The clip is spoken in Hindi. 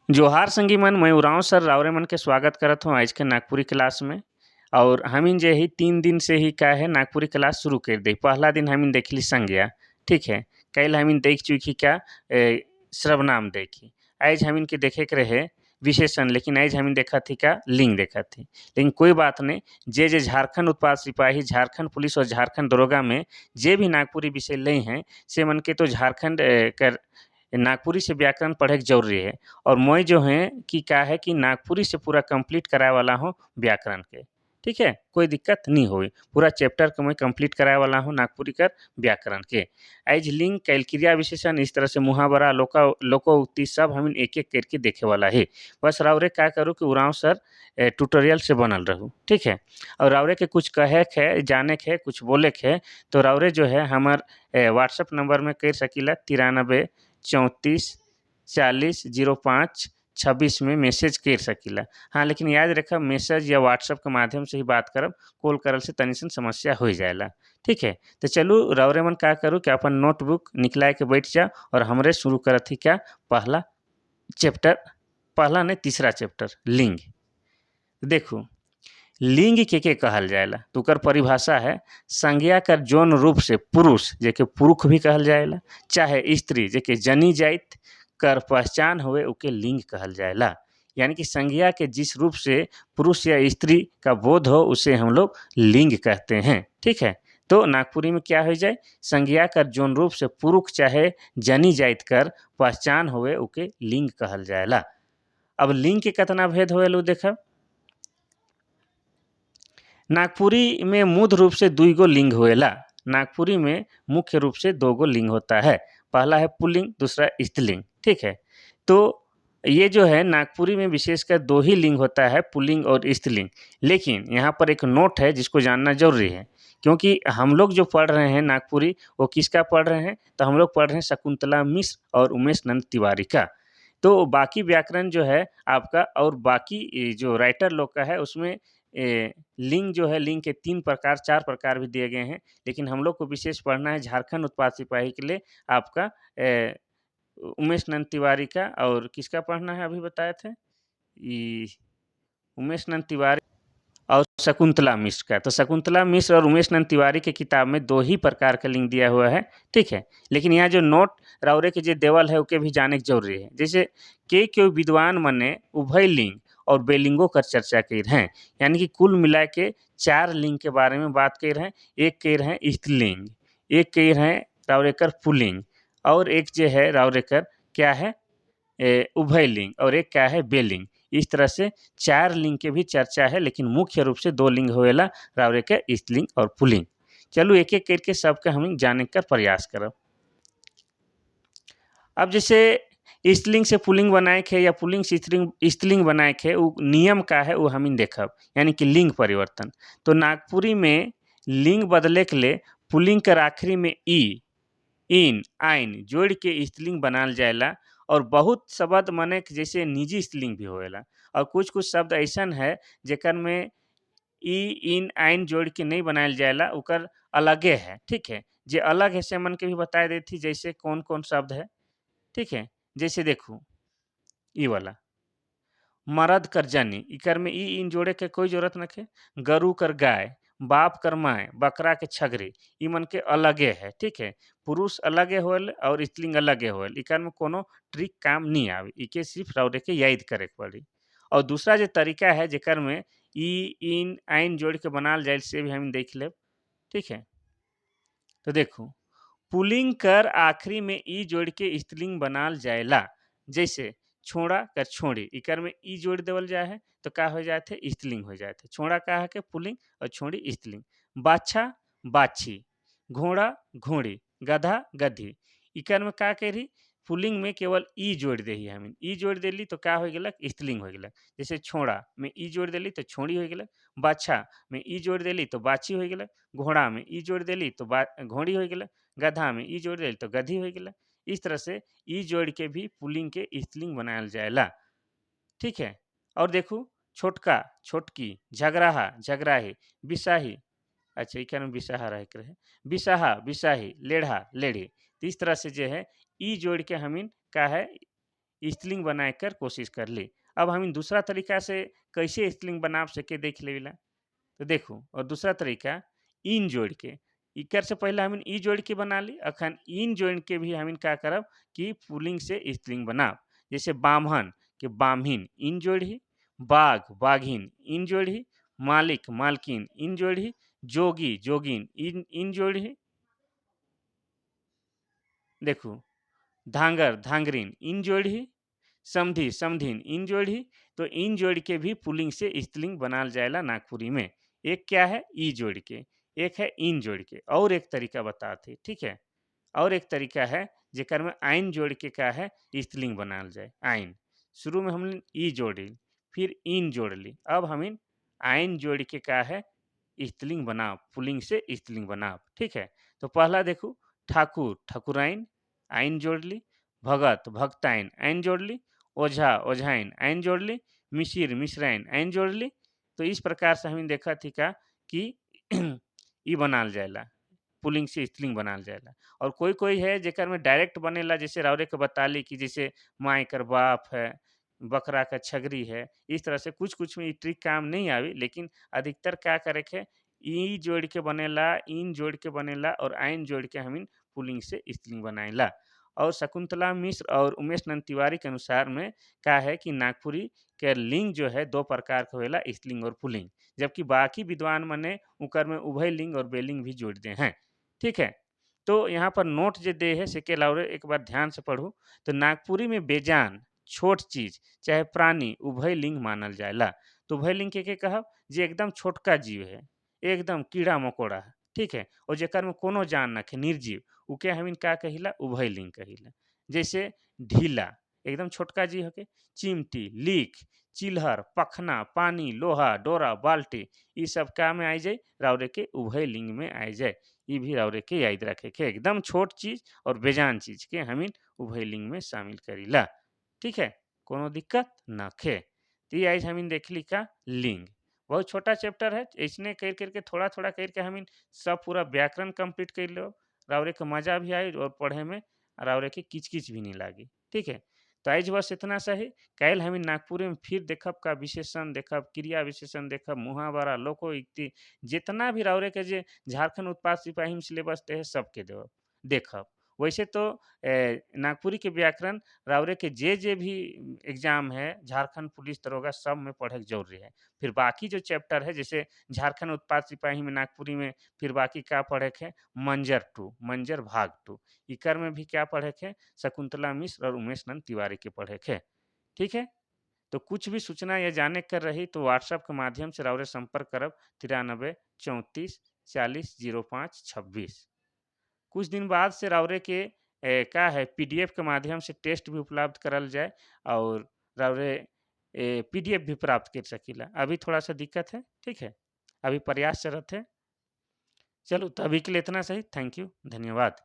जोहार संगी मन, मैं उरांव सर रावरे मन के स्वागत करत हूँ आज के नागपुरी क्लास में। और हमिन जे ही 3 दिन से ही का है नागपुरी क्लास शुरू कर दी। पहला दिन हमिन देखली संज्ञा, ठीक है। कल हमिन देख चुकी क्या सर्वनाम देखी। आज हमिन के देखे के रहे विशेषण, लेकिन आज हमिन देखा थी क्या लिंग देखा थी। लेकिन कोई बात नहीं, जे झारखंड उत्पाद सिपाही, झारखंड पुलिस और झारखंड दरोगा में जे भी नागपुरी विषय ले हैं से मन के तो झारखंड कर नागपुरी से व्याकरण पढ़े के जरूरी है। और मैं जो है कि क्या है कि नागपुरी से पूरा कंप्लीट कराए वाला हूँ व्याकरण के, ठीक है। कोई दिक्कत नहीं हुई, पूरा चैप्टर को मैं कंप्लीट कराए वाला हूँ नागपुरी कर व्याकरण के। आज लिंग, कैल क्रिया विशेषण, इस तरह से मुहावरा, लोकोक्ति सब हम एक एक करके देखे वाला है। बस रावरे क्या करूँ कि उराव सर ट्यूटोरियल से बनल रहूँ, ठीक है। और रावरे के कुछ कहे है, जाने के है, कुछ बोले के है, तो रावरे जो है हमार व्हाट्सएप नंबर में कर सकीला 93 34 40 05 26 में मैसेज कर सकीला। हाँ, लेकिन याद रखब मैसेज या व्हाट्सएप के माध्यम से ही बात करब, कॉल करल से तनी सन समस्या हो जाएला, ठीक है। तो चलू रौरे मन का करूँ कि अपन नोटबुक निकला के बैठ जा और हमरे शुरू करत ही क्या पहला चैप्टर, पहला नहीं तीसरा चैप्टर लिंग। देखो, लिंग के कहल जाएला तो ओकर परिभाषा है संज्ञा कर जौन रूप से पुरुष जेके पुरुष भी कहल जाएला, चाहे स्त्री जेके जनी जाइत कर पहचान हुए उके लिंग कहल जाएला। यानी कि संज्ञा के जिस रूप से पुरुष या स्त्री का बोध हो उसे हम लोग लिंग कहते हैं, ठीक है। तो नागपुरी में क्या हो जाए, संज्ञा कर जौन रूप से पुरुष चाहे जनी जाइत कर पहचान हुए उके लिंग कहल जाएला। अब लिंग के कितना भेद होए लो देखा। नागपुरी में मूल रूप से दुईगो लिंग होएला। नागपुरी में मुख्य रूप से दो गो लिंग होता है, पहला है पुल्लिंग, दूसरा स्त्रीलिंग, ठीक है। तो ये जो है नागपुरी में विशेषकर दो ही लिंग होता है, पुल्लिंग और स्त्रीलिंग। लेकिन यहाँ पर एक नोट है जिसको जानना जरूरी है, क्योंकि हम लोग जो पढ़ रहे हैं नागपुरी वो किसका पढ़ रहे हैं, तो हम लोग पढ़ रहे हैं शकुंतला मिश्र और उमेश नंद तिवारी का। तो बाकी व्याकरण जो है आपका और बाकी जो राइटर लोग का है उसमें लिंग जो है, लिंग के 3 प्रकार 4 प्रकार भी दिए गए हैं। लेकिन हम लोग को विशेष पढ़ना है झारखंड उत्पाद सिपाही के लिए आपका उमेश नंद तिवारी का, और किसका पढ़ना है अभी बताए थे, उमेश नंद तिवारी और शकुंतला मिश्र का। तो शकुंतला मिश्र और उमेश नंद तिवारी के किताब में दो ही प्रकार का लिंग दिया हुआ है, ठीक है। लेकिन यहाँ जो नोट रावरे के जो देवल है उके भी जाने के जरूरी है। जैसे के विद्वान मने उभय लिंग और बेलिंगों कर चर्चा कर हैं, यानी कि कुल मिला के 4 लिंग के बारे में बात कर रहे हैं। एक कह रहे हैं स्त्रीलिंग, एक कह रहे हैं रावरेकर पुल्लिंग, और एक जो है रावरेकर क्या है उभय लिंग, और एक क्या है बेलिंग। इस तरह से 4 लिंग के भी चर्चा है, लेकिन मुख्य रूप से 2 लिंग होएला रावरे के स्त्रीलिंग और पुल्लिंग। चलो एक एक करके सबके हम जाने का प्रयास करब। अब जैसे स्त्रीलिंग से पुल्लिंग बनाए के या पुल्लिंग से स्त्रीलिंग बनाए के वो नियम का है वो हम देखब, यानी कि लिंग परिवर्तन। तो नागपुरी में लिंग बदले के लिए पुल्लिंग कर आखिरी में ई, इन, आइन जोड़ के स्त्रीलिंग बनाल जाएला। और बहुत शब्द मने कि जैसे निजी स्त्रीलिंग भी होएला, और कुछ कुछ शब्द ऐसन है जेकर में ई, इन, आइन जोड़ के नहीं बनायल जाएला, ओकर अलगे है, ठीक है। जे अलग है से मन के भी बताए देती जैसे कौन कौन शब्द है, ठीक है। जैसे देखो ई वाला मरद कर जनी, इकर में ई इन जोड़े के कोई जरूरत नखे। गरु कर गाय, बाप कर माय, बकरा के छगरी, ई मन के अलगे है, ठीक है। पुरुष अलगे होल और स्त्रीलिंग अलगे होल, इकर में कोनो ट्रिक काम नहीं आवे, इके सिर्फ रौरे के याद करे के पड़ी। और दूसरा जो तरीका है जेकर में ई, इन, आइन जोड़ के बनाल जाए से भी हम देख लेब, ठीक है। तो देखो पुल्लिंग कर आखिरी में ई जोड़ के स्त्रीलिंग बनाल जाएला। जैसे छोड़ा कर छोड़ी, इकर में ई जोड़ देवल जाए है तो का हो जाते स्त्रीलिंग हो जाते। छोड़ा का है के पुल्लिंग और छोड़ी स्त्रीलिंग। बाछा बाछी, घोड़ा घोड़ी, गधा गधी, इकर में का करी पुल्लिंग में केवल ई जोड़ दे ही हमें। ई जोड़ देली तो का हो गलक स्त्रीलिंग हो गलक। जैसे छोड़ा में ई जोड़ देली तो छोड़ी हो गलक, बाछा में ई जोड़ देली तो बाछी हो गलक, घोड़ा में ई जोड़ देली तो घोड़ी हो गलक, गधा में ई जोड़ देली तो गधी हो गलक। इस तरह से ई जोड़ के भी पुल्लिंग के स्त्रीलिंग बनायल जाएला, ठीक है। और देखो छोटका छोटकी, झगराहा झगराही, बिसाही, अच्छा इका में बिसाहा रह के रहे, बिसाहा बिसाही, लेढ़ा लेढ़ी। तो इस तरह से जो है ई जोड़ के हमीन का है स्त्रीलिंग बनाए कर कोशिश कर ली। अब हम दूसरा तरीका से कैसे स्त्रीलिंग बना सके देख लेला। तो देखो और दूसरा तरीका इन जोड़ के इकर से पहले हम ई जोड़ के बना ली, अखन इन जोड़ के भी हम का करब कि पुलिंग से स्त्रीलिंग बनाब। जैसे बामहन के बामहिन इन जोड़ी, बाघ बाघिन इन जोड़ी, मालिक मालकिन इन जोड़ी, जोगी जोगिन इन जोड़ी। देखो धांगर धांगरिन इन जोड़ी, समधी समधिन इन जोड़ी। तो इन जोड़ के भी पुलिंग से स्त्रीलिंग बनाल जाएला नागपुरी में। एक क्या है ई जोड़ के, एक है इन जोड़ के, और एक तरीका बताते ठीक है। और एक तरीका है जेकर में आइन जोड़ के का है स्त्रीलिंग बनाल जाए। आइन शुरू में हमने ई जोड़ी, फिर इन जोड़ ली, अब हम आइन जोड़ के का है स्त्रीलिंग बनाओ, पुलिंग से स्त्रीलिंग बनाओ ठीक है। तो पहला देखो ठाकुर ठकुराइन आइन जोड़ ली, भगत भक्ताइन आइन जोड़ ली, ओझा ओझाइन आइन जोड़ ली, मिसिर मिश्राइन आइन जोड़ ली। तो इस प्रकार से हम देखा थी का कि ई बनाल जाएला, पुलिंग से स्त्रीलिंग बनाल जाएला। और कोई कोई है जेकर में डायरेक्ट बनेला, जैसे रावरे के बताली कि जैसे माँ एकर बाप है, बकरा का छगरी है। इस तरह से कुछ कुछ में ई ट्रिक काम नहीं आवी, लेकिन अधिकतर क्या करे के ई जोड़ के बनेला, इन जोड़ के बनेला और आइन जोड़ के हम पुलिंग से स्त्रीलिंग बनाएला। और शकुंतला मिश्र और उमेश नंद तिवारी के अनुसार में क्या है कि नागपुरी के लिंग जो है दो प्रकार के होएला, स्त्रीलिंग और पुल्लिंग। जबकि बाकी विद्वान मने उकर में उभय लिंग और बेलिंग भी जोड़ दे हैं ठीक है। तो यहाँ पर नोट जो दे है सेके लाउरे एक बार ध्यान से पढ़ू। तो नागपुरी में बेजान छोट चीज चाहे प्राणी उभय लिंग मानल जाएला। तो उभय लिंग के कहब जे एकदम छोटका जीव है, एकदम कीड़ा मकोड़ा है ठीक है, और जेकर में कोनो जान नखे निर्जीव, उके हम का कहिला उभय लिंग कहिला। जैसे ढीला एकदम छोटका जीव होके, चिमटी लीख चिल्हर पखना पानी लोहा डोरा बाल्टी, ये सब का में आई जाए रावरे के उभय लिंग में आई जाए। ये भी रावरे के याद रखे के एकदम छोट चीज और बेजान चीज के हम उभय लिंग में शामिल करीला ठीक है। कोनो दिक्कत न खे। तो ये आज हम देखली का लिंग बहुत छोटा चैप्टर है, इसने कर करके थोड़ा थोड़ा करके हम सब पूरा व्याकरण कंप्लीट कर लो। रावरे के मजा भी आई और पढ़े में रावरे के किच किच भी नहीं लागी ठीक है। तो आज बस इतना सा ही। कल हम नागपुर में फिर देखब का विशेषण देखब, क्रिया विशेषण देखब, मुहावरा लोकोक्ति जितना भी रावरे के जे झारखंड उत्पाद सिपाही में सिलेबस है सबके देव देखब। वैसे तो नागपुरी के व्याकरण रावरे के जे भी एग्जाम है झारखंड पुलिस दरोगा सब में पढ़े के जरूरी है। फिर बाकी जो चैप्टर है जैसे झारखंड उत्पाद सिपाही में नागपुरी में फिर बाकी क्या पढ़े के मंजर टू मंजर भाग टू, इकर में भी क्या पढ़े के शकुंतला मिश्र और उमेश नंद तिवारी के पढ़े के ठीक है। तो कुछ भी सूचना या जाने कर रही तो व्हाट्सएप के माध्यम से रावरे संपर्क करब 93 34 40 05 26। कुछ दिन बाद से रावरे के का है पीडीएफ के माध्यम से टेस्ट भी उपलब्ध करल जाए और रावरे पीडीएफ भी प्राप्त कर सकीला। अभी थोड़ा सा दिक्कत है ठीक है, अभी प्रयास चलत है। चलो तो अभी के लिए इतना सही। थैंक यू, धन्यवाद।